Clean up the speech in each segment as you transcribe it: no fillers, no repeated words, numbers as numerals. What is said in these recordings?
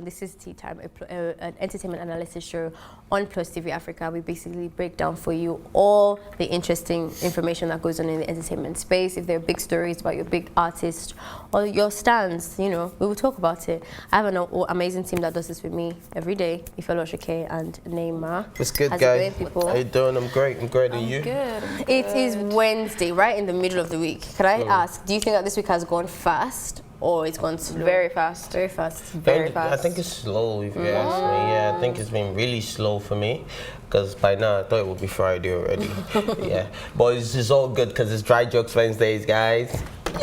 This is Tea Time, an entertainment analysis show on PlusTvAfrica. We basically break down for you all the interesting information that goes on in the entertainment space. If there are big stories about your big artist or your stans, you know, we will talk about it. I have an amazing team that does this with me every day. Ifelo Shike and Neymar. It's good, guys. How you doing? I'm great. I'm great. And you? Good. It is Wednesday, right in the middle of the week. Can I ask, do you think that this week has gone fast? Or it's gone slow? Very fast. Very fast. Very fast. I think it's slow, if you ask me. Yeah, I think it's been really slow for me. Because by now, I thought it would be Friday already. Yeah. But it's all good because it's Dry Jokes Wednesdays, guys. Yay!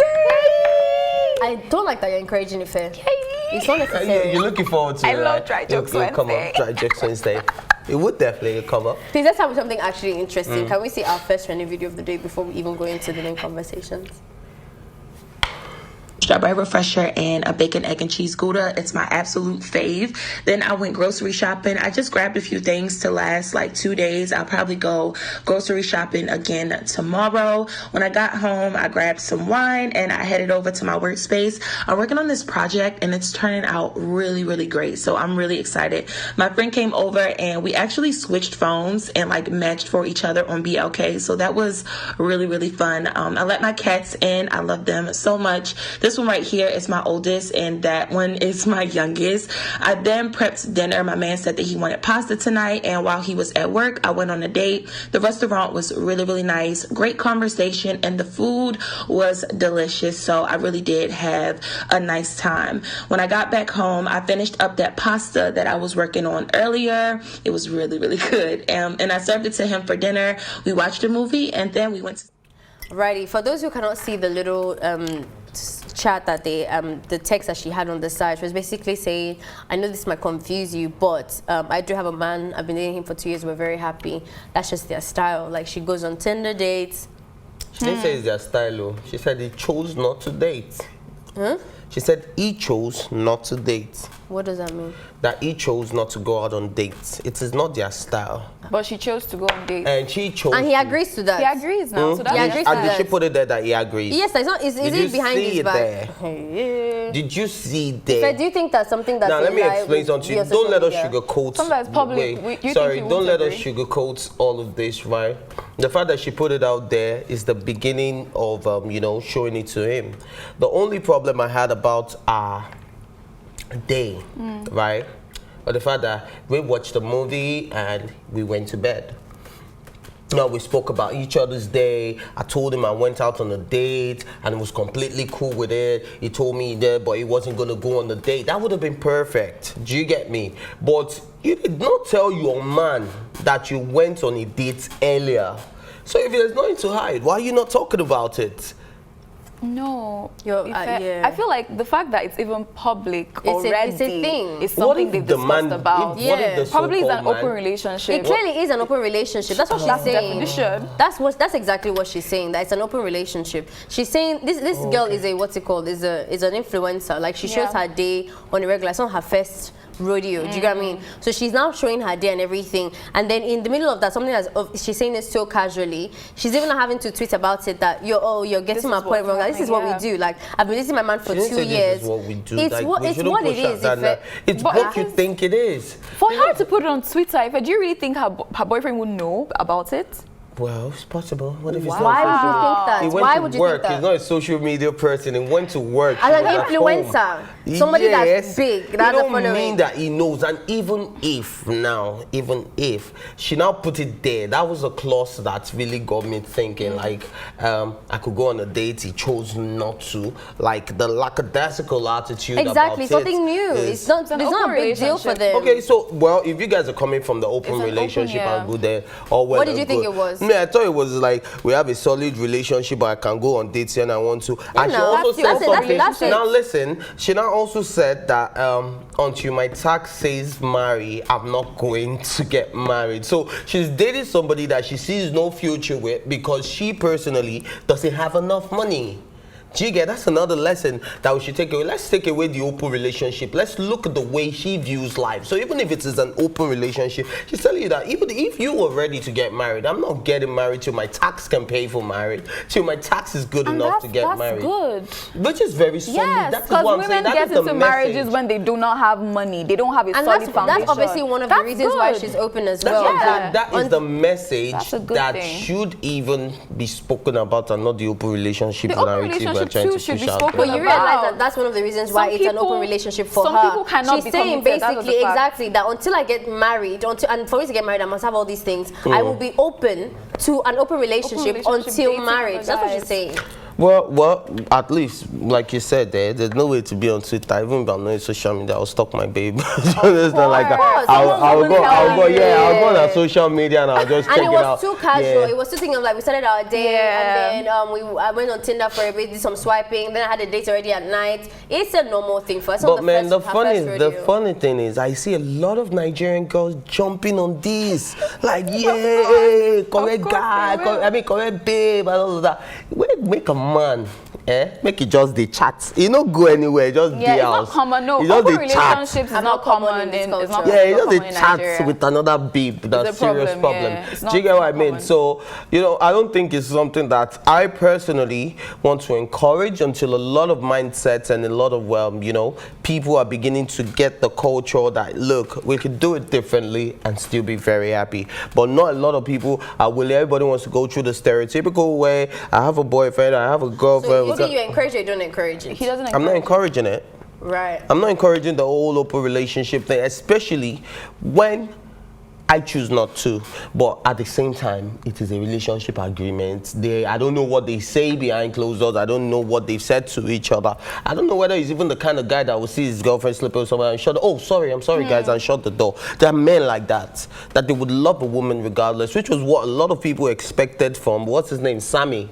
I don't like that you're encouraging it, Fair. It's not necessary. You're looking forward to it, I love Dry Jokes Wednesday. Come on, Dry Jokes Wednesday. It would definitely come up. Please, let's have something actually interesting. Can we see our first trending video of the day before we even go into the main conversations? Strawberry refresher and a bacon, egg, and cheese Gouda. It's my absolute fave. Then I went grocery shopping. I just grabbed a few things to last like 2 days. I'll probably go grocery shopping again tomorrow. When I got home, I grabbed some wine and I headed over to my workspace. I'm working on this project and it's turning out really, really great. So I'm really excited. My friend came over and we actually switched phones and like matched for each other on BLK. So that was really, really fun. I let my cats in. I love them so much. This one right here is my oldest and that one is my youngest. I then prepped dinner. My man said that he wanted pasta tonight, and while he was at work, I went on a date. The restaurant was really, really nice. Great conversation, and the food was delicious, so I really did have a nice time. When I got back home, I finished up that pasta that I was working on earlier. It was really, really good, and I served it to him for dinner. We watched a movie, and then we went to... Righty, for those who cannot see the little chat that they the text that she had on the side, she was basically saying, I know this might confuse you, but I do have a man, I've been dating him for 2 years, we're very happy. That's just their style. Like, she goes on Tinder dates. She didn't say it's their style, though. She said he chose not to date. Huh? She said he chose not to date. What does that mean? That he chose not to go out on dates. It is not their style. But she chose to go on dates. And she chose. And he agrees to that. He agrees now. So that's he agrees to and that. did she put it there that he agrees? Yes, it's not. Is it behind his back? There? Did you see there? So do you think that's something that's... Now let me explain something to you. Don't let us sugarcoat. Sometimes public. Sorry, don't let us sugarcoat all of this, right? The fact that she put it out there is the beginning of you know, showing it to him. The only problem I had about our day, right? But the fact that we watched the movie and we went to bed. Now we spoke about each other's day. I told him I went out on a date and he was completely cool with it. He told me he did, but he wasn't going to go on the date. That would have been perfect. Do you get me? But you did not tell your man that you went on a date earlier. So if there's nothing to hide, why are you not talking about it? No, yeah. I feel like the fact that it's even public already it's a thing. is something they've discussed about. Probably it's an open relationship. It clearly is an open relationship. That's what she's saying. Definition. That's exactly what she's saying. That it's an open relationship. She's saying this girl is a what's it called? Is an influencer. Like she shows her day on a regular. It's not her first rodeo. Do you get what I mean? So she's now showing her day and everything, and then in the middle of that, something that's she's saying it so casually. She's even not having to tweet about it that you're getting my point wrong. This is what we do. Like, I've been dating my man for 2 years. This is what we do. It's like, what it is. It's what you think it is. For her to put it on Twitter, do you really think her boyfriend would know about it? Well, it's possible. What if it's not? Why would you think that? He went to work. He's not a social media person. He went to work. As an influencer, somebody that's big. That don't mean that he knows. And even if she now put it there, that was a clause that really got me thinking. Like, I could go on a date. He chose not to. Like the lackadaisical attitude. Exactly, about something new. It's not a big deal for them. Okay, so well, if you guys are coming from the open relationship, I'll go there. Or what did you think it was? Yeah, I thought it was like we have a solid relationship, but I can go on dates and I want to. And she also said something. Now listen, she now also said that until my tax says marry, I'm not going to get married. So she's dating somebody that she sees no future with because she personally doesn't have enough money. Jigga, that's another lesson that we should take away. Let's take away the open relationship. Let's look at the way she views life. So even if it is an open relationship, she's telling you that even if you were ready to get married, I'm not getting married till my tax can pay for marriage, till my tax is good enough to get married. Good. Which is very solid. Yes, because women get into marriages when they do not have money. They don't have a solid foundation. That's obviously one of the reasons why she's open as well. That is the message that should even be spoken about and not the open relationship narrative we're trying to push out. But you realize that that's one of the reasons why it's an open relationship for her. Some people cannot She's saying basically exactly that until I get married, and for me to get married, I must have all these things. I will be open to an open relationship until marriage. That's what she's saying. Well, at least, like you said, there's no way to be on Twitter. Even if I'm not on social media, I'll stalk my baby. It's not like I'll go on social media and I'll just check it out. And it was too casual. It was too thing of like we started our day and then I went on Tinder for a bit, did some swiping. Then I had a date already at night. It's a normal thing for us. But man, the funny thing is, I see a lot of Nigerian girls jumping on this, like correct guy, correct babe, and all of that. Make a man, make it just the chat. You don't go anywhere, just the house. It's not common. No, open relationships is not common in culture. It's just the chat with another babe. That's a serious problem. Do you get what I mean? So, I don't think it's something that I personally want to encourage until a lot of mindsets and a lot of, people are beginning to get the culture that, look, we could do it differently and still be very happy. But not a lot of people are willing. Everybody wants to go through the stereotypical way. I have a boyfriend, I have a girlfriend. So you encourage it, you don't encourage it? He doesn't encourage it. I'm not encouraging it. Right. I'm not encouraging the whole open relationship thing, especially when I choose not to. But at the same time, it is a relationship agreement. I don't know what they say behind closed doors. I don't know what they've said to each other. I don't know whether he's even the kind of guy that will see his girlfriend sleeping with someone and shut I'm sorry guys, and shut the door. There are men like that they would love a woman regardless, which was what a lot of people expected from, what's his name, Sammy,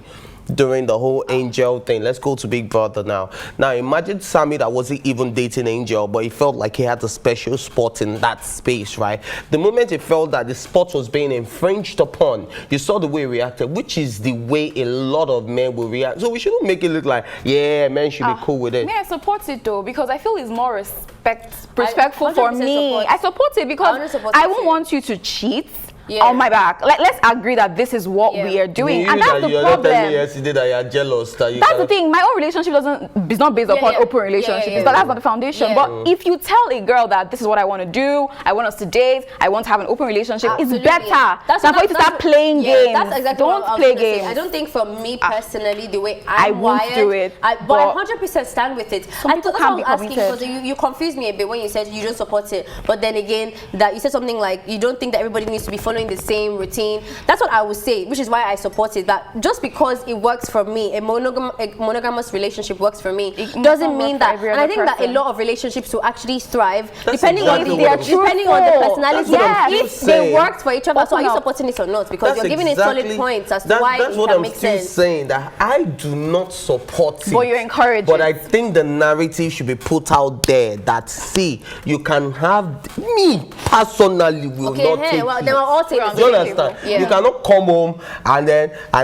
during the whole Angel thing. Let's go to Big Brother now. Now imagine Sammy that wasn't even dating Angel, but he felt like he had a special spot in that space, right? The moment he felt that the spot was being infringed upon, you saw the way he reacted, which is the way a lot of men will react. So we shouldn't make it look like, men should be cool with it. I support it though, because I feel it's more respectful for me. I support it because I won't want you to cheat. On my back. Let's agree that this is what we are doing. And that's the problem. Telling me yesterday that you're jealous. That's the thing. My own relationship is not based upon open relationship. That's not the foundation. But if you tell a girl that this is what I want to do, I want us to date, I want to have an open relationship, it's better than for you to start playing games. That's exactly don't play games. I don't think for me personally, the way I won't do it. But I 100% stand with it. Some people can't be committed. You confused me a bit when you said you don't support it. But then again, that you said something like you don't think that everybody needs to be following the same routine. That's what I would say, which is why I support it. That just because it works for me, a monogamous relationship works for me, doesn't mean that. And I think that a lot of relationships will actually thrive depending on the personality. If they worked for each other, so are you supporting it or not? Because you're giving it solid points as to why it can make sense. That's what I'm still saying, that I do not support it. But you encourage it. But I think the narrative should be put out there that, see, you can have, me personally will not take it. Then we're all saying you understand? You cannot come home and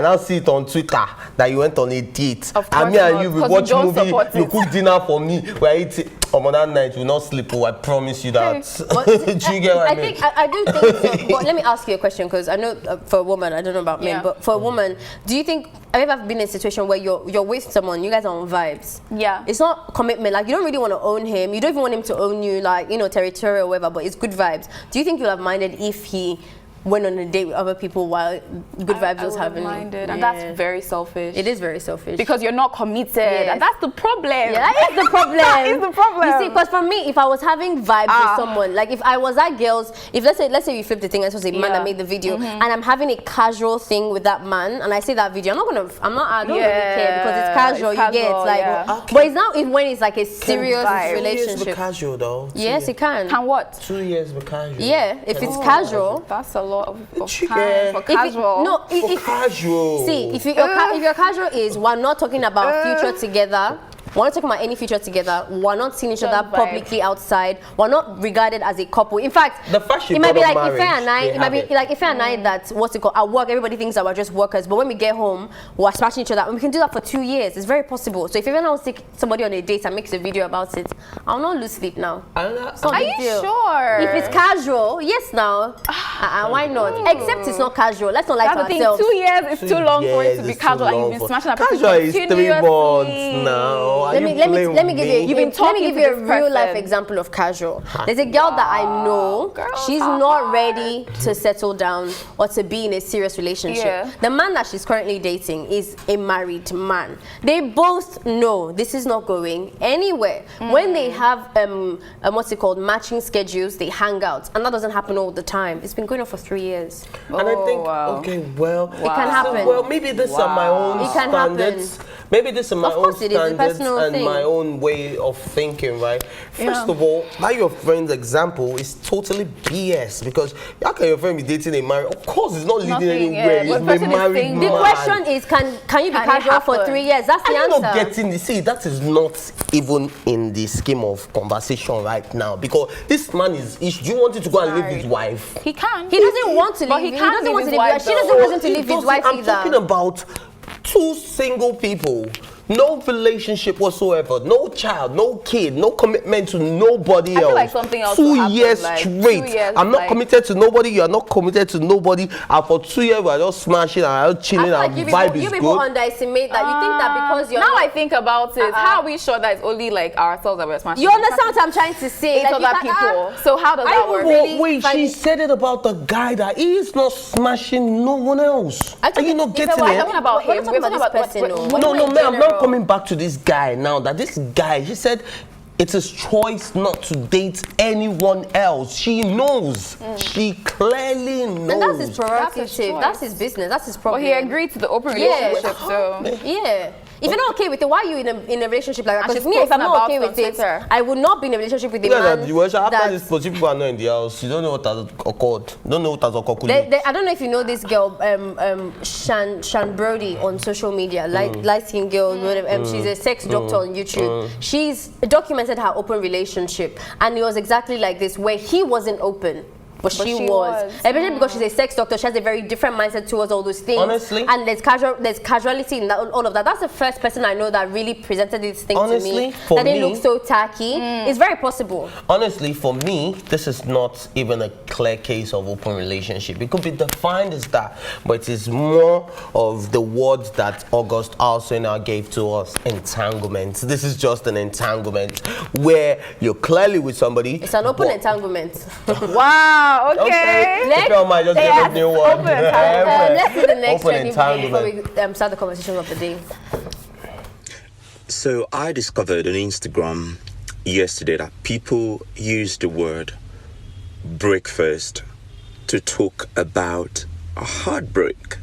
I'll see it on Twitter that you went on a date. And me and you will watch movie, you cook dinner for me, we're eating. On that night, you will not sleep. I promise you that. Do you get what I mean? I do think so. But let me ask you a question, because I know for a woman, I don't know about men, but for a woman, do you think, have you ever been in a situation where you're with someone, you guys are on vibes? Yeah. It's not commitment. Like, you don't really want to own him. You don't even want him to own you, like, territorial or whatever, but it's good vibes. Do you think you'll have minded if he went on a date with other people while good vibes was happening? And that's very selfish. It is very selfish. Because you're not committed. And that's the problem. Yeah, that is the problem. That is the problem. You see, because for me, if I was having vibes with someone, like if I was at girls, if let's say you flip the thing, and it was a man that made the video, and I'm having a casual thing with that man, and I see that video, I don't really care, because it's casual, you get like, but it's now when it's like a serious relationship. 2 years be casual though. Yes, it can. Can what? 2 years be casual. Yeah, if it's casual. That's a lot of time for casual. Casual. See, if your casual is, we're not talking about future together. We're not talking about any future together. We're not seeing each other publicly outside. We're not regarded as a couple. In fact, the fact it might be like marriage, Ife and I. It might be like Ife and I that what's it called? At work, everybody thinks that we're just workers. But when we get home, we're smashing each other. And we can do that for 2 years. It's very possible. So if even I take somebody on a date and makes a video about it, I'll not lose sleep now. Are you sure? If it's casual, yes now. Why not? Except it's not casual. Let's not lie to ourselves. 2 years is too long for it to be casual, and you've been smashing up. Casual is 3 months now. Let me give you a real life example of casual. There's a girl that I know. She's not ready to settle down or to be in a serious relationship. Yeah. The man that she's currently dating is a married man. They both know this is not going anywhere. When they have what's it called, matching schedules, they hang out, and that doesn't happen all the time. It's been going on for 3 years. And I think, okay, well, it can happen. Well, maybe these are my own standards. Maybe this is my own standards and my own way of thinking, right? First of all, like your friend's example is totally BS, because how can your friend be dating a married? Of course, it's not leading anywhere. He's a married man. The question is, can you be casual for 3 years? That's the answer. I'm not getting. See, that is not even in the scheme of conversation right now, because this man is. Do you want him to go and leave his wife? He can. He doesn't want to leave. But he doesn't want to leave. She doesn't want him to leave his wife either. I'm talking about 2 single people, no relationship whatsoever, no child, no kid, no commitment to nobody else. I feel like something else 2 years straight. I'm not committed to nobody. You are not committed to nobody. And for 2 years, we are just smashing and chilling. I And feel vibe like is you people good. underestimate that. You think that because you're now I think about it, how are we sure that it's only like ourselves that we're smashing? You understand what I'm trying to say? It's other people. So how does that work? Wait, she said it about the guy that he is not smashing no one else. Are you not getting it? We're talking about him. We're talking about this person. No, man, I'm not coming back to this guy now. That this guy, she said it's his choice not to date anyone else. She knows. She clearly knows. And that's his prerogative. That's his business. That's his problem. Well, he agreed to the open relationship, so yeah. If you're not okay with it, why are you in a relationship like that? Because me, if I'm not okay with it, I would not be in a relationship with a man. After this, people are not in the house. You don't know what has occurred. Don't know what has occurred. I don't know if you know this girl, Shan Brody, on social media, light-skinned girl. She's a sex doctor on YouTube. She's documented her open relationship, and it was exactly like this, where he wasn't open. But she was. Especially because she's a sex doctor, she has a very different mindset towards all those things. Honestly. And there's casuality in that, all of that. That's the first person I know that really presented this thing to me. That didn't look so tacky. It's very possible. Honestly, for me, this is not even a clear case of open relationship. It could be defined as that, but it is more of the words that August Alsina gave to us, entanglement. This is just an entanglement where you're clearly with somebody. It's an open entanglement. Wow. Okay. Let's get a new one. Let's do the next one before we start the conversation of the day. So I discovered on Instagram yesterday that people use the word breakfast to talk about a heartbreak.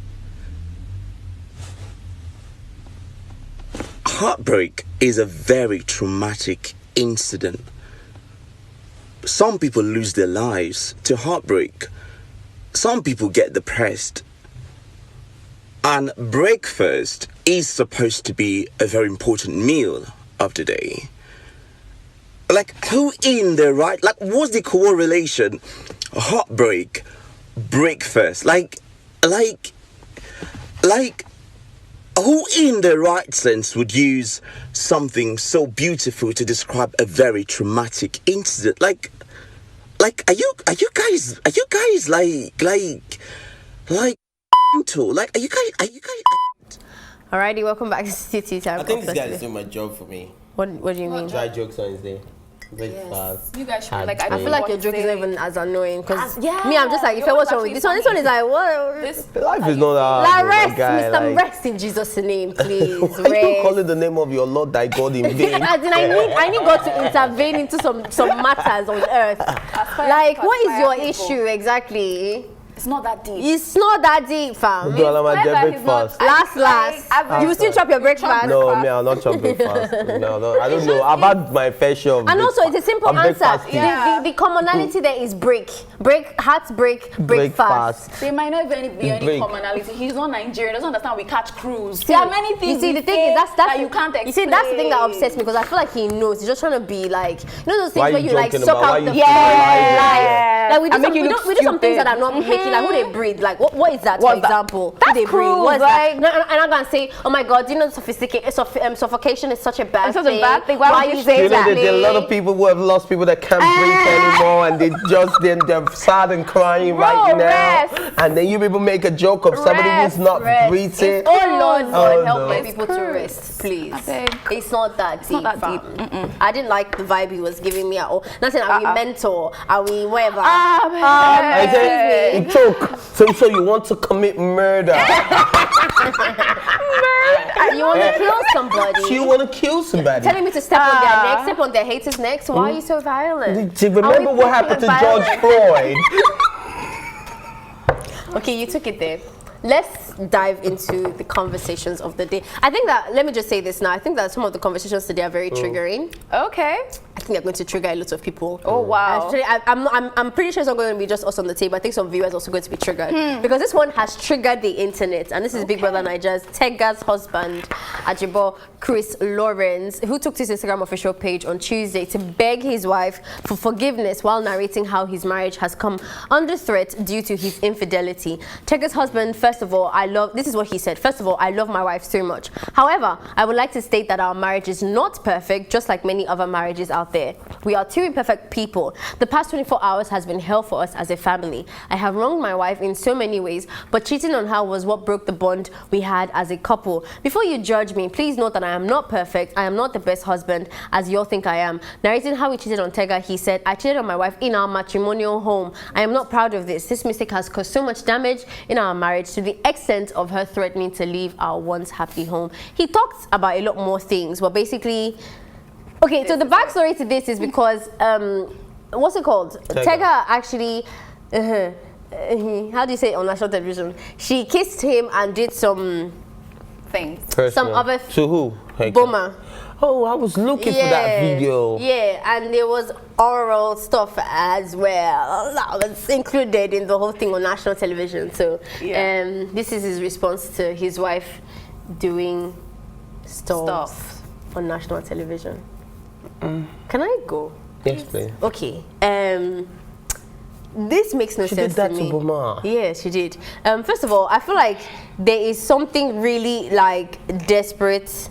Heartbreak is a very traumatic incident. Some people lose their lives to heartbreak. Some people get depressed. And breakfast is supposed to be a very important meal of the day. Like, who in their right? Like, what's the correlation? Heartbreak, breakfast. Like, who in their right sense would use something so beautiful to describe a very traumatic incident? Like, are you guys Alrighty, welcome back to TEATIME. I think this guy is doing my job for me. What do you mean? Dry jokes on his day. Very fast. You guys should I feel like your joke is not even as annoying, because me, I'm just like, if I watch wrong with this one is like, what? Life is not that. Rest, Mr. Rest in Jesus' name, please. Why are you calling the name of your Lord thy God in vain? I need God to intervene into some matters on earth. Like, what is your issue exactly? It's not that deep. It's not that deep, fam. Do all my breakfast. Last. You will still chop your breakfast. No, me, I'll not chop breakfast. No, I don't know. I've had my fair share of and also, it's a simple answer. The commonality there is break, hearts break fast. There might not even be any commonality. He's not Nigerian. Doesn't understand we catch cruise. There are many things. You see, the thing is that you can't explain. You see, that's the thing that upsets me because I feel like he knows. He's just trying to be like, you know those things where you like suck out the life. Like we do some things that are not making, like who they breathe. Like what is that, for example? That's who they cruise, breathe? What is that? And I'm gonna say, oh my God, you know, suffocation is such a bad thing. It's such a bad thing. Why would you say that? There are a lot of people who have lost people that can't breathe anymore, and they're sad and crying right now. And then you people make a joke of somebody who's not breathing. Oh Lord, help my people to rest, please. It's not that deep. I didn't like the vibe he was giving me at all. Nothing. Are we mentor? Are we whatever? Excuse me. Joke. So you want to commit murder? You want to kill somebody? You want to kill somebody? Telling me to step on their neck, step on their haters' necks. Why are you so violent? Remember what happened to George Floyd? Okay, you took it there. Let's dive into the conversations of the day. I think that, let me just say this now, I think that some of the conversations today are very triggering. Okay. I think they're going to trigger a lot of people. Oh, wow. Actually, I'm pretty sure it's not going to be just us on the table. I think some viewers are also going to be triggered. Because this one has triggered the internet. And this is Big Brother Naija's Tega's husband, Ajibo Chris Lawrence, who took to his Instagram official page on Tuesday to beg his wife for forgiveness while narrating how his marriage has come under threat due to his infidelity. Tega's husband, first of all, this is what he said. First of all, I love my wife so much. However, I would like to state that our marriage is not perfect, just like many other marriages out there. We are two imperfect people. The past 24 hours has been hell for us as a family. I have wronged my wife in so many ways, but cheating on her was what broke the bond we had as a couple. Before you judge me, please note that I am not perfect. I am not the best husband as you all think I am. Narrating how he cheated on Tega, he said, I cheated on my wife in our matrimonial home. I am not proud of this. This mistake has caused so much damage in our marriage to the extent of her threatening to leave our once happy home. He talked about a lot more things, but basically, okay, so the backstory to this is because, what's it called? Tega actually, how do you say it on national television? She kissed him and did some things. Some other... To who? Boma. Oh, I was looking for that video. Yeah, and there was oral stuff as well. That was included in the whole thing on national television. So, this is his response to his wife doing stuff on national television. Can I go? Yes, please. Okay. This makes no sense to me. She did that to Boma. Yeah, she did. First of all, I feel like there is something really like desperate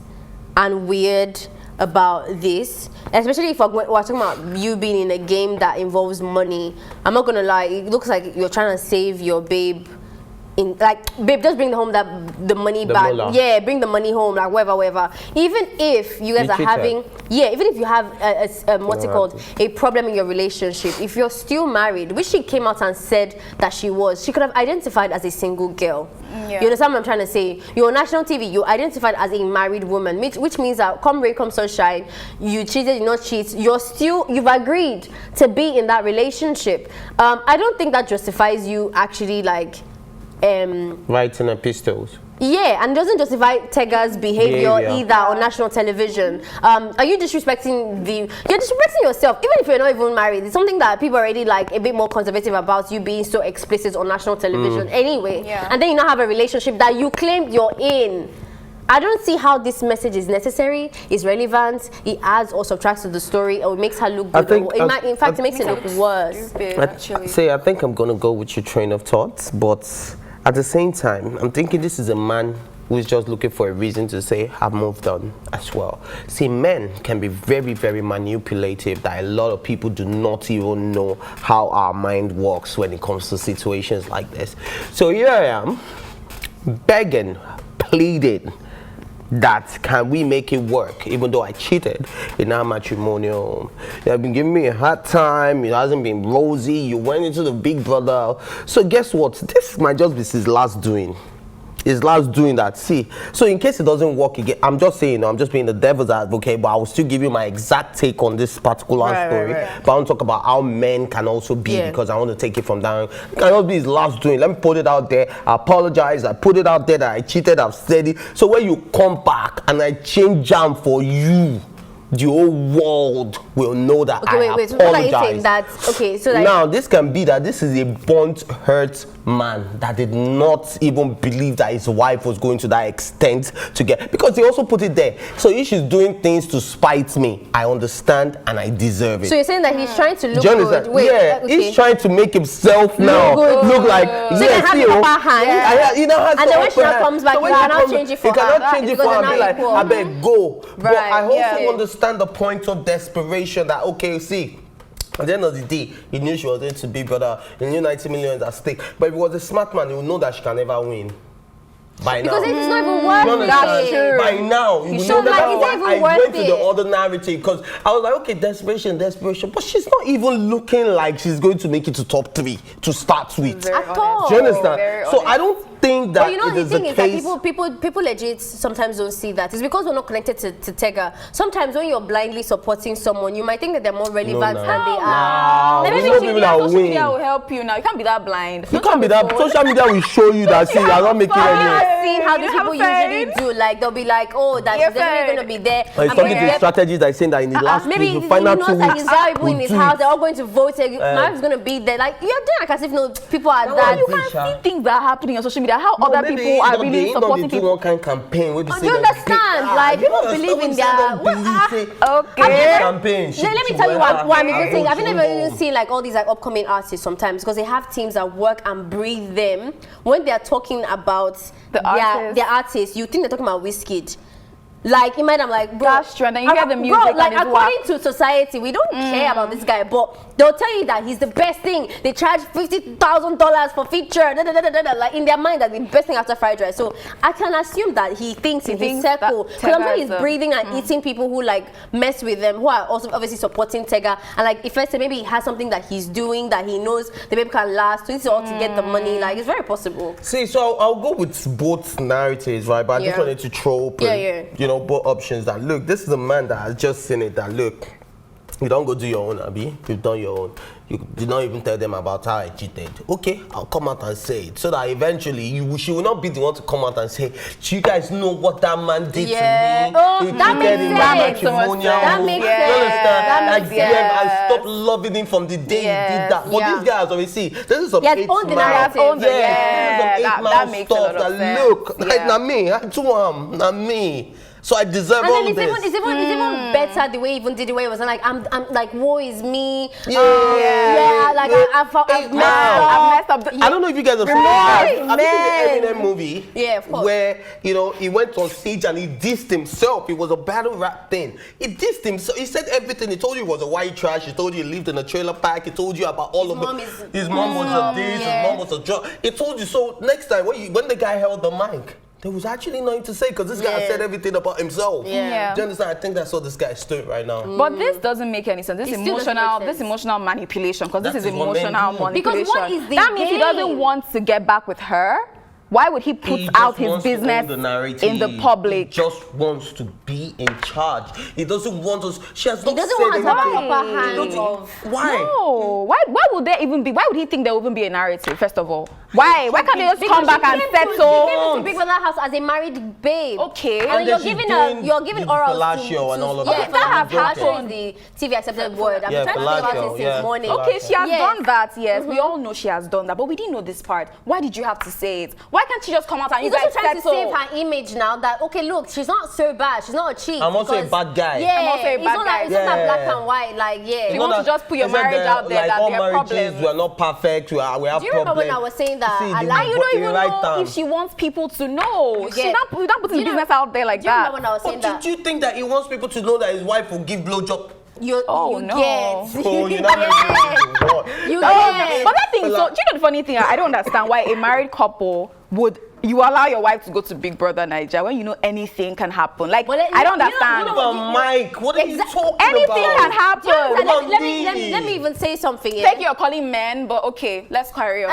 and weird about this, especially if we're talking about you being in a game that involves money. I'm not gonna lie, it looks like you're trying to save your babe. Babe, just bring the money back. Mola. Yeah, bring the money home, like whatever. Even if you guys are having, even if you have what's it called, a problem in your relationship, if you're still married, which she came out and said that she could have identified as a single girl. Yeah. You understand what I'm trying to say? You're on national TV, you identified as a married woman, which means that come rain, come sunshine, you cheated, you not cheat, you've agreed to be in that relationship. I don't think that justifies you actually writing epistles. Yeah, and doesn't justify Tega's behavior either on national television. Are you disrespecting you're disrespecting yourself, even if you're not even married. It's something that people are already like a bit more conservative about, you being so explicit on national television anyway. Yeah. And then you now have a relationship that you claimed you're in. I don't see how this message is necessary, is relevant, it adds or subtracts to the story, or it makes her look good. In fact, it makes it look worse. I think I'm going to go with your train of thoughts, but at the same time, I'm thinking this is a man who is just looking for a reason to say, I've moved on as well. See, men can be very, very manipulative, that a lot of people do not even know how our mind works when it comes to situations like this. So here I am, begging, pleading, that can we make it work, even though I cheated in our matrimonial. You have been giving me a hard time, it hasn't been rosy, you went into the Big Brother. So guess what, this might just be his last doing. his last doing that. See, so in case it doesn't work again, I'm just saying, I'm just being the devil's advocate, but I will still give you my exact take on this particular story. But I want to talk about how men can also be, because I want to take it from down. It cannot be his last doing. Let me put it out there. I apologize. I put it out there that I cheated. I've said it. So when you come back and I change jam for you, the whole world will know that I apologize. So what are you saying that? Okay, so like, now this can be that this is a burnt, hurt man that did not even believe that his wife was going to that extent to get, because he also put it there. So if she's doing things to spite me, I understand and I deserve it. So you're saying that he's trying to look good? Wait, he's trying to make himself now look like so they have the upper hand. And then when she now comes back, so you cannot change it for her. You cannot change it for her and be like, I beg, go. But I also understand the point of desperation that, okay, see, at the end of the day, he knew she was going to be brother. He knew 90 million at stake. But if he was a smart man, he would know that she can never win. By now. Because it's not even worth it. By now, you know that I went to the other narrative because I was like, okay, desperation. But she's not even looking like she's going to make it to top 3 to start with. At all. Do you understand? So I don't think that you know, the thing is that people legit sometimes don't see that. It's because we're not connected to Tega. Sometimes when you're blindly supporting someone, you might think that they're more relevant than they are. Social media will help you now. You can't be that blind. You can't be that. Social media will show you that you are not making any. Seen how these people usually do, like they'll be like, oh, that she's definitely going to be there. He's talking to strategies that saying that in the last maybe week, the final 2 weeks, he's valuable in his house, they're all going to vote, my wife's going to be there. Like, you're doing like as if no people are that. You can see things that are happening on social media, how other people are really supporting people. One kind campaign. Do you understand? Like, people believe in their... Okay. Campaign. Let me tell you what I'm even saying. I've never even seen like all these like upcoming artists sometimes, because they have teams that work and breathe them. When they're talking about their artists, you think they're talking about Wizkid. Like, imagine, I'm like, bro, that's true. And then you hear the music, bro, like, according to society, we don't care about this guy, but they'll tell you that he's the best thing. They charge $50,000 for feature, like in their mind, that the best thing after fried rice. So I can assume that he thinks in his circle, because I'm sure he's breathing and eating people who like mess with them, who are also obviously supporting Tega. And like, if let's say maybe he has something that he's doing that he knows the baby can last, so it's all to get the money. Like, it's very possible. See, so I'll go with both narratives, right? But I just wanted to throw open, you know, both options. That look, this is a man that has just seen it. That look, you don't go do your own, Abby. You've done your own. You did not even tell them about how I cheated. Okay, I'll come out and say it, so that eventually she will not be the one to come out and say, do you guys know what that man did to me? Oh, that makes sense. That makes sense. I stopped loving him from the day he did that. But these guys, obviously, this is some 8 months. This is some 8 months stuff. That look, like not me. I do not me. So I deserve all this. It's even better the way he even did the way it was like, I'm like, woe is me. Like I've messed up. I don't know if you guys have seen that. Have you seen the Eminem movie? Yeah, of course. Where, you know, he went on stage and he dissed himself. It was a battle rap thing. He dissed himself. He said everything. He told you he was a white trash. He told you he lived in a trailer park. He told you about all of it. His mom was a this, his mom was a drug. He told you. So next time when the guy held the mic, there was actually nothing to say, because this guy said everything about himself. Do you understand? I think that's what this guy stood right now. But this doesn't make any sense. This emotional manipulation, because this is emotional manipulation. Because what is the that means he doesn't want to get back with her. Why would he put out his business in the public? He just wants to be in charge. He doesn't want us. She has not said anything. He doesn't want to have upper hand. Why? No. Why would there even be? Why would he think there would even be a narrative? First of all, why can't they just come back and settle? He came to Big Brother house as a married babe. Okay. And you're giving oral to and all of that. That have happened. The TV accepted word. I'm trying to think about it since morning. Okay, she has done that. Yes, we all know she has done that, but we didn't know this part. Why did you have to say it? Why can't she just come out and you guys settle? He's also trying to save her image now. That okay, look, she's not so bad. She's not a cheat. I'm also a bad guy. Yeah, I'm also a bad guy. It's not that black and white. Like you want to just put your marriage out there. That there are problems. We are not perfect. We have problems. Do you remember when I was saying that? You don't even know if she wants people to know. She's not putting business out there like that. Do you remember when I was saying that? Did you think that he wants people to know that his wife will give blowjob? You get. Oh, you're not you get. But that thing, so do you know the funny thing? I don't understand why a married couple would you allow your wife to go to Big Brother Naija when you know anything can happen. Like, I don't understand. Mike, what are you talking anything about? Anything can happen. Let me even say something. Take you're calling men, but okay, let's carry on.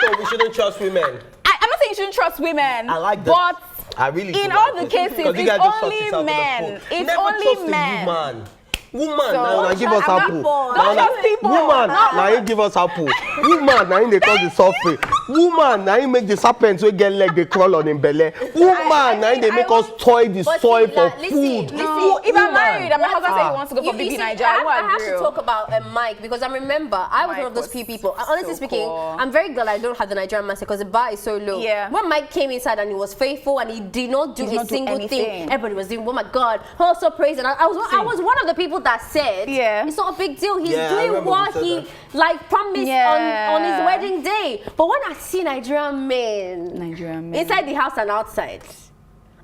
So we shouldn't trust women. I'm not shouldn't trust women. I like that. But I really in all the cases, it's only men. It's only men. Woman, So, now give us apple. Don't trust people. Woman, now you give us apple. Woman, now they cause the suffering. Woman, now you make the serpents we get leg they crawl on in belly. Woman, now they make us toy the soil for food. No, if I'm married and my husband says he wants to go for BBNaija, I have to talk about Mike because I remember I was one of those few people. Honestly speaking, I'm very glad I don't have the Nigerian master because the bar is so low. Yeah. When Mike came inside and he was faithful and he did not do a single thing, everybody was doing, oh my God, also praising. I was one of the people that said, it's not a big deal. He's doing what he promised on his wedding day. But when I see Nigerian men inside the house and outside,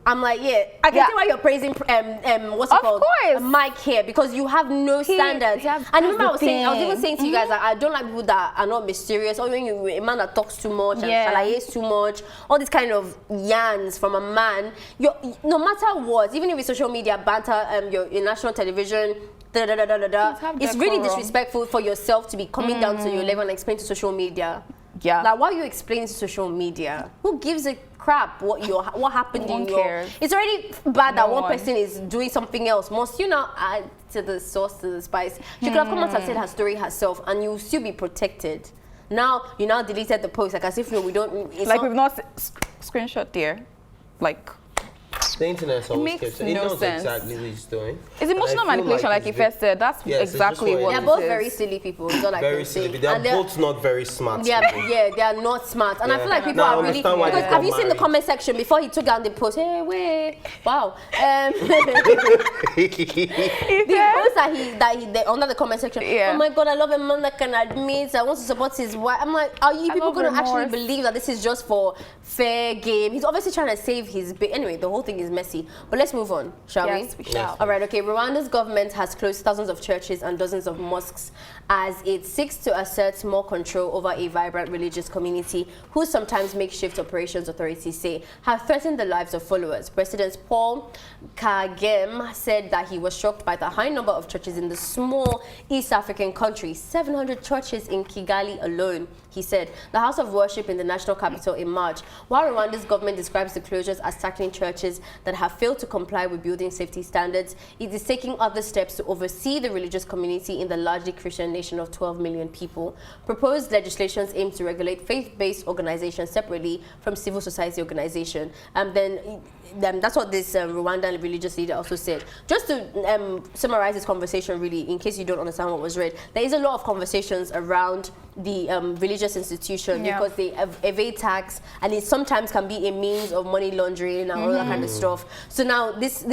I'm like, I can see why you're praising what's it called? Mike here, because you have no standards. And remember I was even saying to you guys that I don't like people that are not mysterious, or when a man that talks too much and shalays too much, all these kind of yarns from a man. No matter what, even if it's social media banter, your national television, it's really disrespectful for yourself to be coming down to your level and explain to social media. Yeah. Like, why are you explaining to social media? Who gives a crap what happened in your... It's already bad that one person is doing something else. Must you now add to the sauce, to the spice? She could have come out and said her story herself and you'll still be protected. Now, you now deleted the post, like as if we don't... we've not screenshot there. Like... The internet always keeps it. It knows sense. exactly what he's doing. It's emotional manipulation, like you first said. That's exactly what they're both very silly people. It's all I very can silly. say. They're both not very smart. They are not smart. And I feel like people are really... Because have you seen the comment section before he took down the post? Hey, wait. Wow. The post under the comment section. Oh my God, I love a man that can admit I want to support his wife. I'm like, are you people going to actually believe that this is just for fair game? He's obviously trying to save his... Anyway, the whole thing is messy. But let's move on, shall we? We shall. All right, okay. Rwanda's government has closed thousands of churches and dozens of mosques as it seeks to assert more control over a vibrant religious community whose sometimes makeshift operations, authorities say, have threatened the lives of followers. President Paul Kagame said that he was shocked by the high number of churches in the small East African country, 700 churches in Kigali alone. He said the house of worship in the national capital in March, while Rwanda's government describes the closures as tackling churches that have failed to comply with building safety standards, it is taking other steps to oversee the religious community in the largely Christian nation of 12 million people. Proposed legislations aim to regulate faith-based organizations separately from civil society organization. Then that's what this Rwandan religious leader also said. Just to summarize this conversation really, in case you don't understand what was read, there is a lot of conversations around the religious institution because they evade tax, and it sometimes can be a means of money laundering and all that kind of stuff. So now this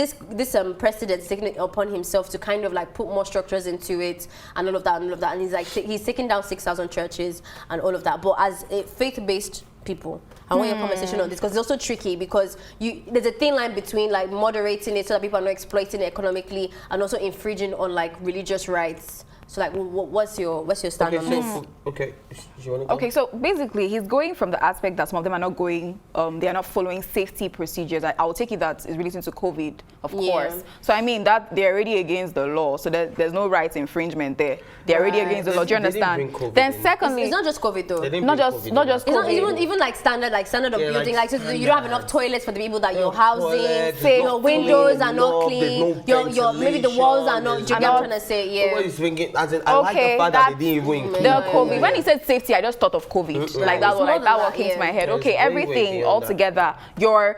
president is taking it upon himself to kind of like put more structures into it and all of that, and he's like he's taking down 6,000 churches and all of that. But as a faith-based people, I want your conversation on this because it's also tricky because there's a thin line between like moderating it so that people are not exploiting it economically and also infringing on like religious rights. So like, what's your stand on this? Okay, you want to go? Okay, so basically, he's going from the aspect that some of them are not going, they are not following safety procedures. I will take it that is relating to COVID, of course. So I mean that they're already against the law, so there's no rights infringement there. They're already against the law. Do you understand? Then secondly, it's not just COVID though. Not just COVID. It's not even like standard of building. Like so you don't have enough toilets for the people that you're housing. Say your windows are not clean. Your maybe the walls are not. Do you get what I'm trying to say? Yeah. I like the fact that they didn't even include COVID. When he said safety, I just thought of COVID. Like that one came to my head. Okay, everything all together. You're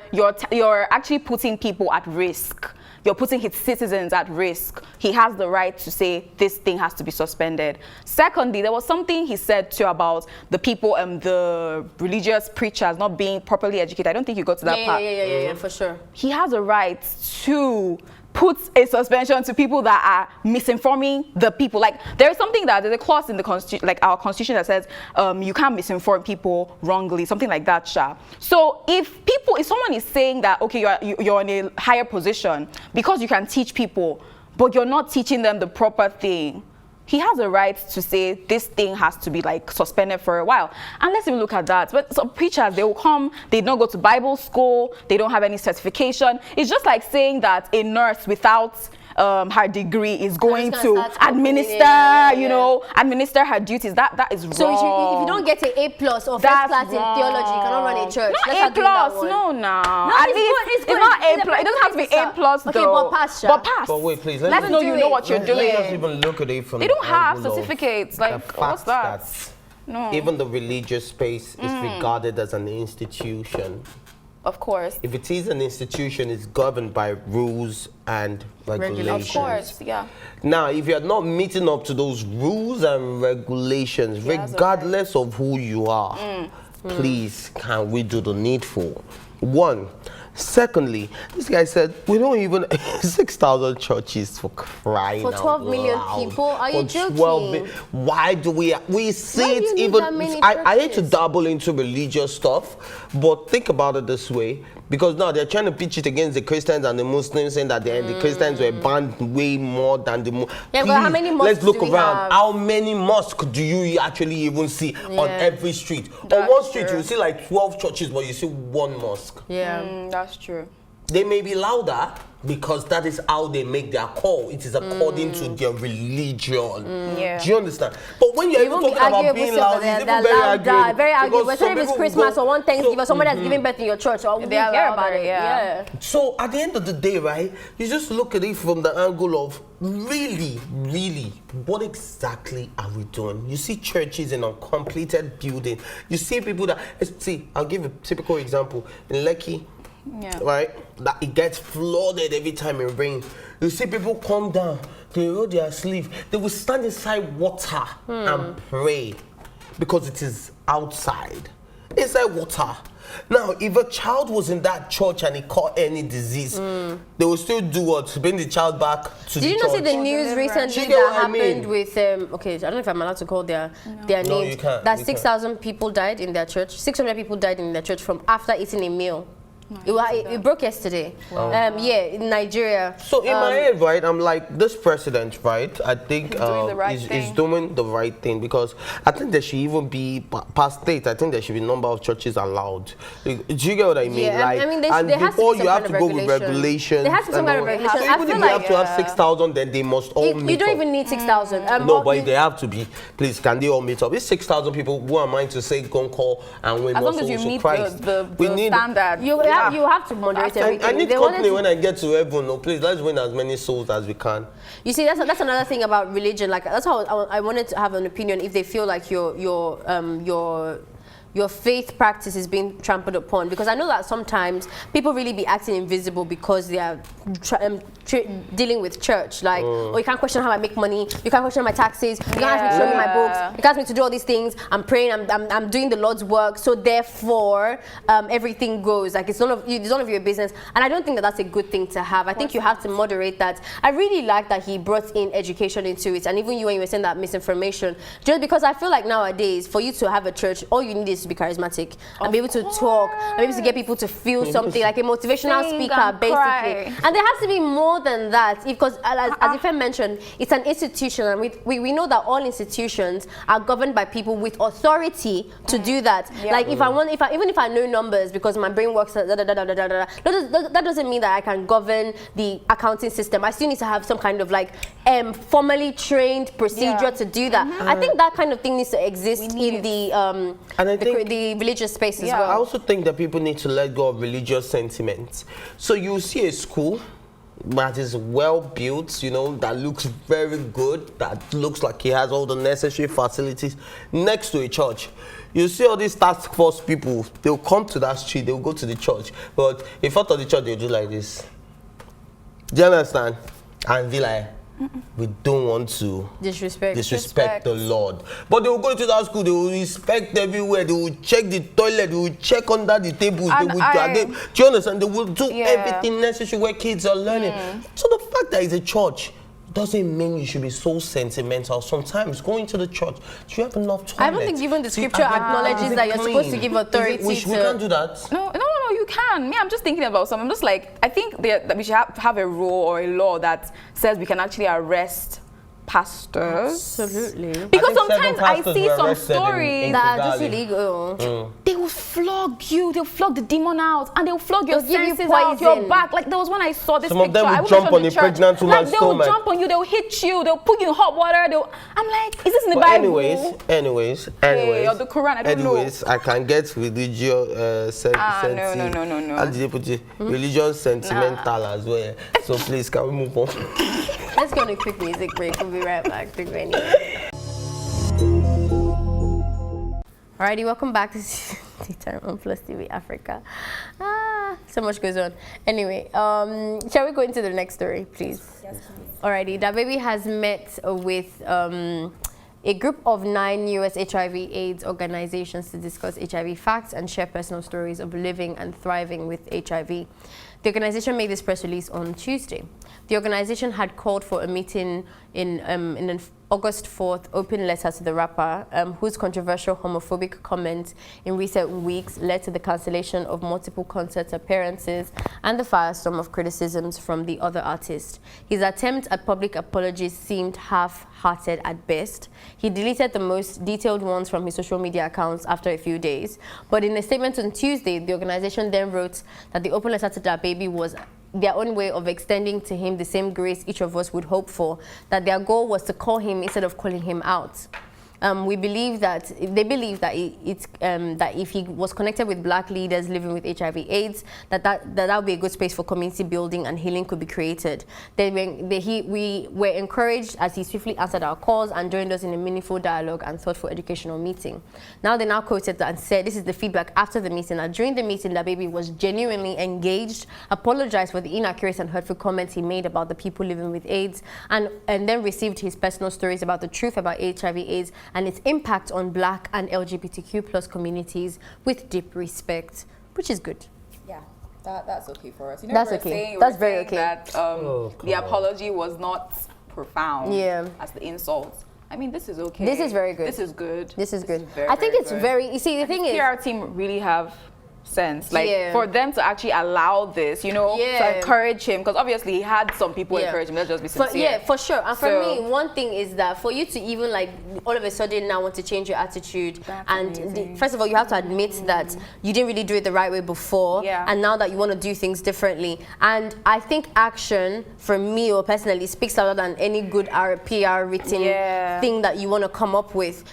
actually putting people at risk. You're putting his citizens at risk. He has the right to say this thing has to be suspended. Secondly, there was something he said too about the people, the religious preachers not being properly educated. I don't think you got to that part. Yeah, for sure. He has a right to put a suspension to people that are misinforming the people. Like there's a clause in the constitution, like our constitution, that says you can't misinform people wrongly, something like that, Sha. So if someone is saying that okay, you're in a higher position because you can teach people, but you're not teaching them the proper thing, he has a right to say this thing has to be like suspended for a while. And let's even look at that. But some preachers, they will come, they don't go to Bible school, they don't have any certification. It's just like saying that a nurse without her degree is going to administer, administer her duties. That is wrong. So if you don't get an A+ or first class in theology, you cannot run a church. Not A+, no. At least it's not A+. It doesn't have to be A+ though. Okay, but pass. But wait, please. Let's know you know what you're doing. Let's even look at it from they don't have certificates. Like, what's that? No. Even the religious space is regarded as an institution. Of course. If it is an institution, it's governed by rules and regulations. Of course, yeah. Now, if you're not meeting up to those rules and regulations, regardless of who you are, please, can we do the needful? One. Secondly, this guy said, we don't even 6,000 churches for crying out loud. For 12 million people? Are you joking? Why do we see it even? I hate to dabble into religious stuff, but think about it this way. Because now they're trying to pitch it against the Christians and the Muslims, saying that the Christians were banned way more than the Muslims. Yeah, but how many mosques let's look do we around. have? How many mosques do you actually even see on every street? On one street, you see like 12 churches, but you see one mosque. Yeah, that's true. They may be louder because that is how they make their call. It is according to their religion. Yeah. Do you understand? But when you're even talking about being loud, it's even very arguable. Especially if it's Christmas or one Thanksgiving, somebody has given birth in your church, or we hear about it. Yeah. So at the end of the day, right, you just look at it from the angle of really, what exactly are we doing? You see churches in a completed building. You see people that, see, I'll give a typical example. In Lekki, right, that it gets flooded every time it rains. You see people come down, they roll their sleeve, they will stand inside water and pray because it is outside, inside water. Now, if a child was in that church and he caught any disease, they will still do what? Bring the child back to the church. Did you not see the news recently that happened with, okay, I don't know if I'm allowed to call their names. No, you can't. That 6,000 people died in their church. 600 people died in their church from after eating a meal. It broke yesterday. Wow. In Nigeria. So in my head, right, I'm like, this president, right, I think is doing the right thing, because I think there should even be, past state, I think there should be a number of churches allowed. Do you get what I mean? Yeah, like, I mean, and before you have to go with regulations. There has to be some kind of regulation. So even if you have to have 6,000, then they must all meet up. You don't even need 6,000. No, but they have to be. Please, can they all meet up? It's 6,000 people. Who am I to say go and call and win? As long as you meet the standard. You have to moderate everything. I need company when I get to heaven. No, please, let's win as many souls as we can. You see, that's another thing about religion. Like, that's how I wanted to have an opinion. If they feel like your faith practice is being trampled upon, because I know that sometimes people really be acting invisible because they are dealing with church. Like, oh, you can't question how I make money, you can't question my taxes, you can't ask me to show me my books, you can't ask me to do all these things. I'm praying, I'm doing the Lord's work, so therefore everything goes. Like, it's none of your business. And I don't think that that's a good thing to have. I think you have to moderate that. I really like that he brought in education into it, and even you, when you were saying that misinformation, just because I feel like nowadays for you to have a church, all you need is to be charismatic and be able to talk and be able to get people to feel something, like a motivational speaker, basically. And there has to be more than that, because as Ife mentioned, it's an institution, and we know that all institutions are governed by people with authority to do that. Like, even if I know numbers because my brain works, that doesn't mean that I can govern the accounting system. I still need to have some kind of like formally trained procedure to do that. I think that kind of thing needs to exist in the religious space as well. I also think that people need to let go of religious sentiments. So you see a school that is well built, you know, that looks very good, that looks like it has all the necessary facilities, next to a church. You see all these task force people, they'll come to that street, they'll go to the church, but in front of the church, they'll do like this. Do you understand? And be like, we don't want to disrespect the Lord. But they will go into that school, they will inspect everywhere, they will check the toilet, they will check under the tables, do you understand? They will do everything necessary where kids are learning. So the fact that it's a church doesn't mean you should be so sentimental. Sometimes going to the church, do you have enough toilets? I don't think even the scripture acknowledges that you're supposed to give authority we can't do that. No, you can. Me, I'm just thinking about something. I'm just like, I think that we should have a rule or a law that says we can actually arrest pastors. Absolutely. Because I think sometimes I 7 see pastors were some arrested in stories that are just Kigali. illegal. they will flog you, they'll flog the demon out, and they'll flog your They'll give you senses out, your poison. back. Like there was when I saw this Some of picture. them will I won't jump mention on the a church. pregnant Like woman's they will stomach. jump on you, they'll hit you, they'll put you in hot water. I'm like, is this in the But Bible? anyways, Hey, or the Quran, I don't know. I can get religious no. How did you put it? Religion sentimental as well. So please, can we move on? Let's go on a quick music break. We'll be right back. Anyway. Alrighty, welcome back to TEATIME on PlusTvAfrica. So much goes on. Anyway, shall we go into the next story, please? Yes, please. Alrighty, DaBaby has met with a group of 9 U.S. HIV/AIDS organizations to discuss HIV facts and share personal stories of living and thriving with HIV. The organization made this press release on Tuesday. The organization had called for a meeting in an August 4th open letter to the rapper, whose controversial homophobic comments in recent weeks led to the cancellation of multiple concert appearances and the firestorm of criticisms from the other artists. His attempt at public apologies seemed half-hearted at best. He deleted the most detailed ones from his social media accounts after a few days. But in a statement on Tuesday, the organization then wrote that the open letter to DaBaby was their own way of extending to him the same grace each of us would hope for, that their goal was to call him instead of calling him out. They believe that if he was connected with black leaders living with HIV/AIDS, that would be a good space for community building and healing could be created. We were encouraged as he swiftly answered our calls and joined us in a meaningful dialogue and thoughtful educational meeting. Now they quoted and said, this is the feedback after the meeting, that during the meeting, DaBaby was genuinely engaged, apologized for the inaccurate and hurtful comments he made about the people living with AIDS, and then received his personal stories about the truth about HIV/AIDS and its impact on black and LGBTQ+ communities with deep respect, which is good. Yeah, that's okay for us. You know, that's okay. That's very okay. That the apology was not profound. Yeah. As the insult. I mean, this is okay. This is very good. This is good. This is good. Very, I think very it's good. very. You see, the thing is, PR team really have sense, like Yeah. for them to actually allow this, you know, Yeah. to encourage him, because obviously he had some people Yeah. encourage him. Let's just be sincere. yeah, for sure. And for So- me, one thing is that for you to even like all of a sudden now want to change your attitude, That's and amazing. first of all, you have to admit that you didn't really do it the right way before, Yeah. and now that you want to do things differently. And I think action, for me or personally, speaks louder than any good PR written Yeah. thing that you want to come up with.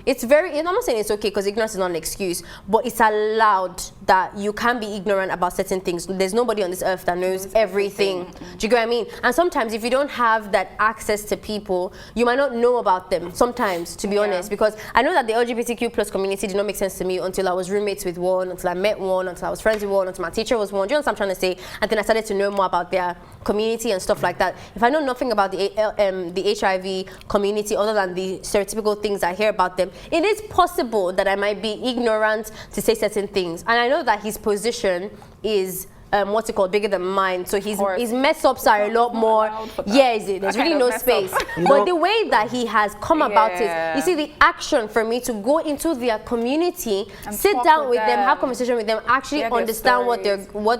It's very. I'm not saying it's okay because ignorance is not an excuse, but it's allowed that you can be ignorant about certain things. There's nobody on this earth that knows everything. Do you get what I mean? And sometimes if you don't have that access to people, you might not know about them sometimes, to be honest, because I know that the LGBTQ+ community did not make sense to me until I was roommates with one, until I met one, until I was friends with one, until my teacher was one. Do you know what I'm trying to say? And then I started to know more about their community and stuff like that. If I know nothing about the HIV community other than the stereotypical things I hear about them, it is possible that I might be ignorant to say certain things. And I know that his position is what's it called, bigger than mine, so his mess ups are a lot more. There's really no space. But the way that he has come about it, you see, the action for me to go into their community, and sit down with them, have conversation with them, actually understand what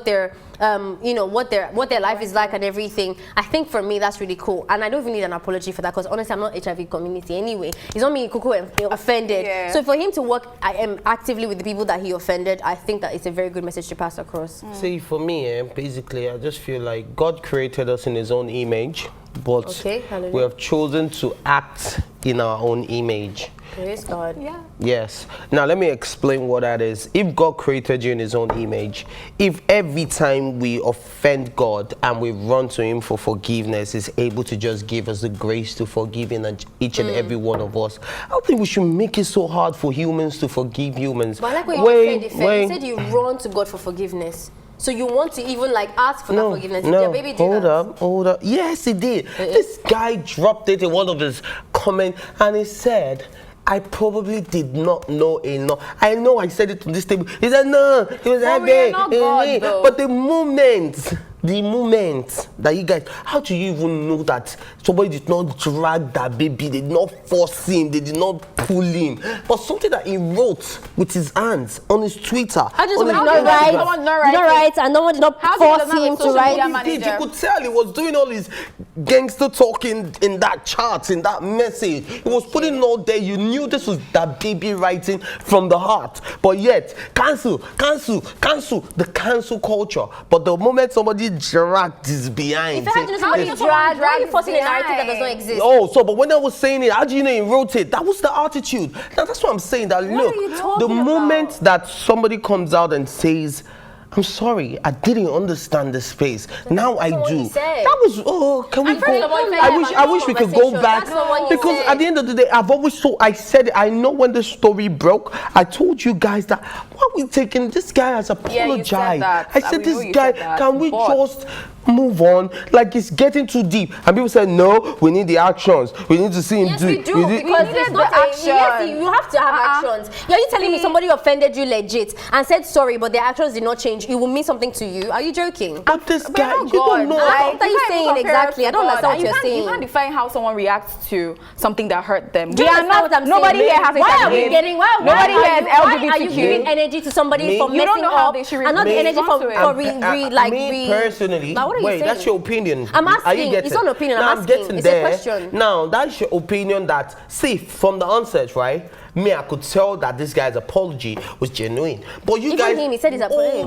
their life is like and everything. I think for me that's really cool, and I don't even need an apology for that, because honestly I'm not HIV community anyway. It's not me Kuku offended. So for him to work actively with the people that he offended, I think that it's a very good message to pass across. See, for me, basically, I just feel like God created us in his own image, but we have chosen to act in our own image. Praise God. Yeah. Yes. Now let me explain what that is. If God created you in his own image, if every time we offend God and we run to him for forgiveness, he's able to just give us the grace to forgive each and every one of us, I don't think we should make it so hard for humans to forgive humans. But I like what you said. You said you run to God for forgiveness. So you want to even like ask for that forgiveness? No, DaBaby did hold up. Yes, he did. This guy dropped it in one of his comments, and he said, I probably did not know enough. I know I said it on this table. He said, no, it was happy. But the moment that you guys, how do you even know that somebody did not drag DaBaby, they did not force him, they did not pull him, but something that he wrote with his hands on his Twitter. I just not right, and no one did not force him to write. He did. You could tell he was doing all his gangster talking in that chart, in that message. He was putting it all there. You knew this was DaBaby writing from the heart. But yet, cancel, the cancel culture. But the moment somebody dragged this behind. If I had to know somebody drag, why are you forcing a narrative that does not exist? Oh, so, but when I was saying it, how do you know he wrote it? That was the attitude. Now, that's what I'm saying. That look, the moment that somebody comes out and says, I'm sorry, I didn't understand the space. Now I do. That was, can we go? I wish we could go back. Because at the end of the day, I said it. I know when the story broke, I told you guys that, why are we taking, this guy has apologized. I said, this guy, can we just move on? Like, it's getting too deep. And people said, no, we need the actions. We need to see him do it. Yes, we do. Because there's not action. Yes, you have to have actions. Are you telling me somebody offended you legit and said sorry, but their actions did not change? It will mean something to you? Are you joking? But this guy, you don't know. What are you saying exactly? I don't understand what you're saying. You can't define how someone reacts to something that hurt them. We are not. Nobody here has. Why are we getting? Nobody here has LGBTQ. Why are you giving energy to somebody for messing up and not the energy for personally? Wait, that's your opinion. I'm asking. It's not an opinion. I'm asking. It's a question. Now, that's your opinion. That, see, from the onset, right? Me, I could tell that this guy's apology was genuine. But you guys, he said his apology.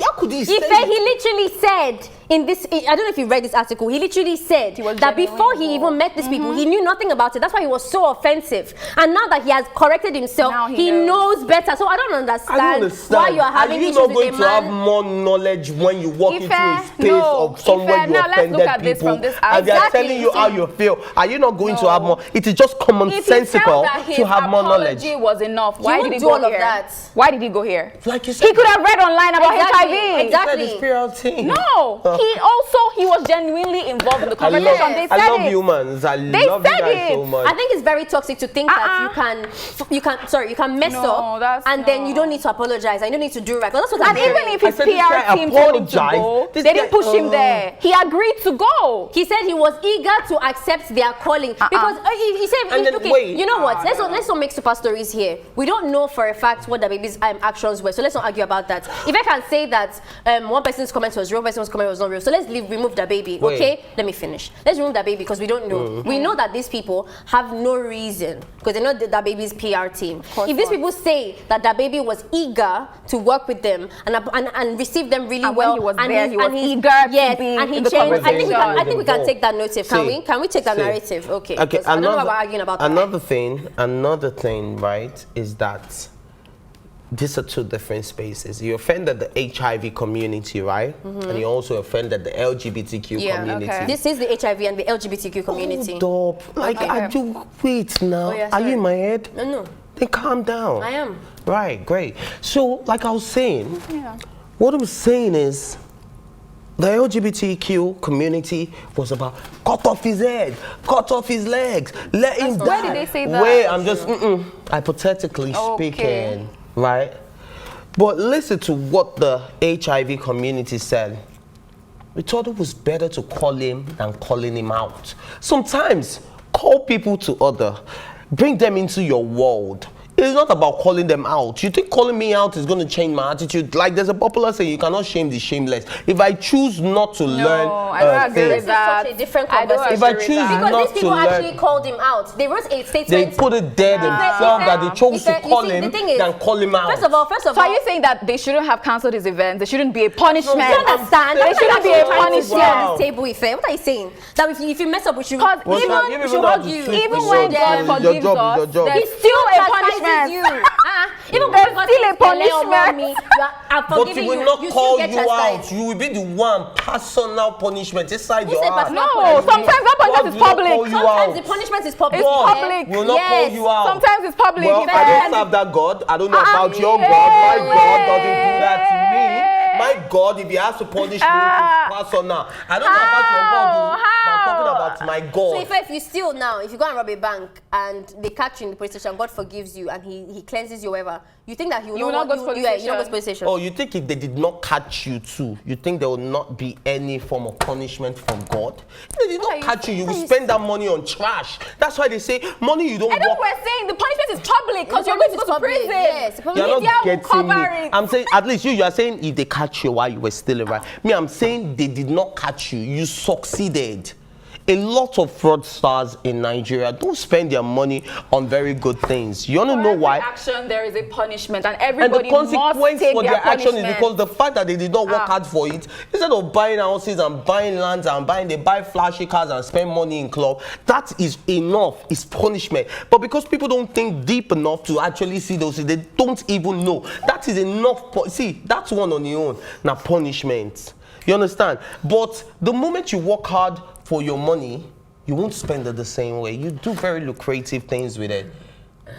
How could he say? He literally said in this. I don't know if you read this article. He literally said that before he even met these people, he knew nothing about it. That's why he was so offensive. And now that he has corrected himself, he knows better. So I don't understand why you are having issues with a man. Are you not going to have more knowledge when you walk into a space of somewhere you offended people? And they are telling you how you feel. Are you not going to have more? It is just commonsensical to have more knowledge. Was enough. Why did he go here? Why did he go here? Like you said, he could have read online about HIV. Exactly. No. He was genuinely involved in the conversation. I love humans. I love you guys so much. I think it's very toxic to think that you can mess up and then you don't need to apologize. And you don't need to do right. That's what and even if his PR team told him to go, they didn't push him there. He agreed to go. He said he was eager to accept their calling because he said, okay, you know what? Let's not make super stories here. We don't know for a fact what DaBaby's actions were, so let's not argue about that. If I can say that one person's comment was real, one person's comment was not real, so let's remove DaBaby. Okay, let me finish. Let's remove DaBaby because we don't know. We know that these people have no reason because they're not DaBaby's PR team. If these people say that DaBaby was eager to work with them and receive them really well, he was eager yes, to be and he in the changed. conversation. I think we can take that narrative. Can we take that narrative? Okay. I don't know about arguing about that. Another thing, right, is that these are two different spaces. You offended the HIV community, right? And you also offended the LGBTQ community. Okay. This is the HIV and the LGBTQ community. Hold up. Like, wait now. Are you in my head? No. Then calm down. I am. Right, great. So, like I was saying, what I was saying is, the LGBTQ community was about cut off his head, cut off his legs, let him die. Why did they say that? Wait, I'm just hypothetically speaking, right? But listen to what the HIV community said. We thought it was better to call him than calling him out. Sometimes, call people to order, bring them into your world. It's not about calling them out. You think calling me out is going to change my attitude? Like there's a popular saying, you cannot shame the shameless. If I choose not to learn things, this is such a different conversation. If I choose not to learn, because these people actually called him out. They wrote a statement. They put it there themselves that they chose to call him than call him out. First of all, so are you saying that they shouldn't have cancelled his event? There shouldn't be a punishment? You understand? There shouldn't be a punishment. Wow. Table effect. What are you saying? That if you mess up, we should hug you. Even when God forgives us, there's still a punishment. Even there's still a punishment. But he will not call you out. You will be the one personal punishment inside your heart. No, sometimes that punishment is public. Sometimes the punishment is public. It's public. Will not call you out. Sometimes it's public. Well, I don't serve that God. I don't know about your God. My God doesn't do that to me. My God, if he has to punish me, it's personal. I don't know about your God, but I'm talking about my God. So if you steal now, if you go and rob a bank and they catch you in the police station, God forgives you and he cleanses you, whatever, you think that he will not go to police station? Oh, you think if they did not catch you too, you think there will not be any form of punishment from God? If they did not catch you, you will spend that money on trash. That's why they say money you don't work. I know we're saying the punishment is public because you're going to go to prison. Yes, you're not getting me. I'm saying at least you are saying if they catch catch you while you were stealing, right? Me, I'm saying they did not catch you. You succeeded. A lot of fraudsters in Nigeria don't spend their money on very good things. You want to know why? Action, there is a punishment, and everybody and the consequence must take for their action is punishment. because the fact that they did not work hard for it, instead of buying houses and buying lands and they buy flashy cars and spend money in club. That is enough. It's punishment. But because people don't think deep enough to actually see those things, they don't even know. That is enough. See, that's one on your own. Now punishment. You understand? But the moment you work hard for your money, you won't spend it the same way. You do very lucrative things with it.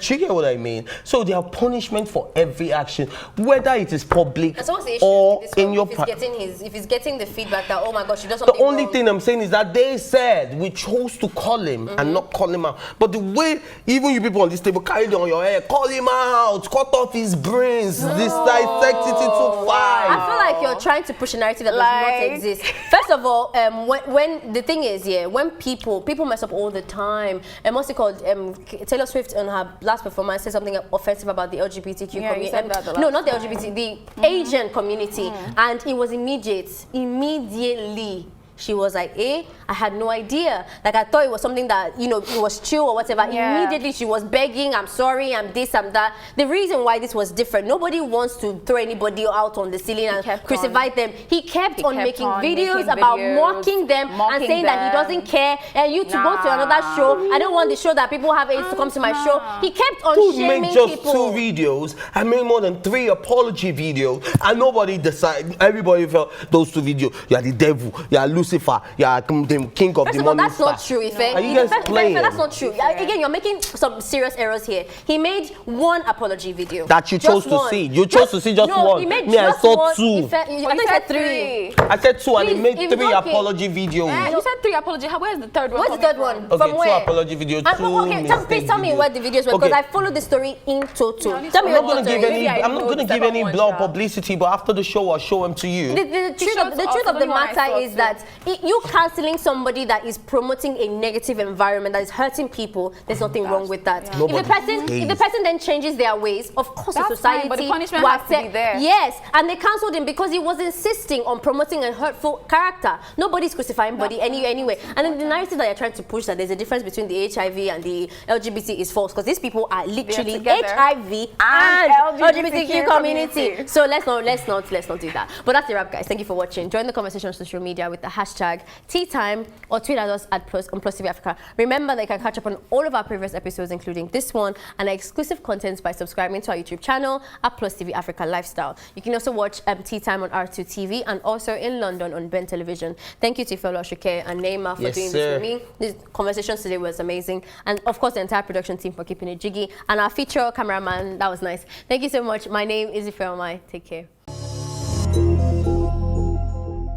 Do you get what I mean? So there are punishment for every action, whether it is public or in your if he's getting the feedback that, oh my gosh, she does something the only wrong. thing I'm saying is that they said we chose to call him and not call him out. But the way even you people on this table carry it on your head, call him out, cut off his brains, dissect it into five. I feel like you're trying to push a narrative that does not exist. First of all, when the thing is, when people mess up all the time, and what's it called? Taylor Swift on her last performance said something offensive about the LGBTQ community. No, not the LGBT, the Asian community, and it was immediately. She was like, I had no idea. Like, I thought it was something that, it was chill or whatever. Immediately, she was begging, I'm sorry, I'm this, I'm that. The reason why this was different, nobody wants to throw anybody out on the ceiling and crucify them. He kept on making videos about mocking them and saying that he doesn't care. And you to go to another show. I don't want the show that people have AIDS to come to my show. He kept on shaming people. Make just 2 videos. I made more than 3 apology videos. And nobody decided, everybody felt those 2 videos. You are the devil. You are Lucifer, you are the king of the morning that's not true, Ife. Are you guys playing? That's not true. Again, you're making some serious errors here. He made 1 apology video. That you chose to see. You chose to see just 1. He made I saw 2. I said 3. I said 2 and he made 3 apology videos. You said 3 apology. Where's the 3rd one? Where's the 3rd one? Okay, from where? 2 apology videos. Please tell me where the videos were, because I followed the story in total. Tell me I'm not going to give any blood publicity, but after the show, I'll show them to you. The truth of the matter is that you canceling somebody that is promoting a negative environment that is hurting people, there's nothing wrong with that. If the person then changes their ways, of course the society but the punishment has to be there. Yes, and they cancelled him because he was insisting on promoting a hurtful character. Nobody's crucifying anybody anyway. And then the narrative that you're trying to push that there's a difference between the HIV and the LGBT is false, because these people are literally HIV and LGBTQ community. So let's not do that. But that's the wrap, guys. Thank you for watching. Join the conversation on social media with the hashtag TEATIME or tweet at us at on PlusTvAfrica. Remember that you can catch up on all of our previous episodes, including this one, and exclusive content by subscribing to our YouTube channel at PlusTvAfrica Lifestyle. You can also watch TEATIME on R2 TV and also in London on Ben Television. Thank you to Ifeolu Osuke and Neymar for doing this with me. This conversation today was amazing. And of course, the entire production team for keeping it jiggy. And our feature cameraman, that was nice. Thank you so much. My name is Ifeolu. Take care.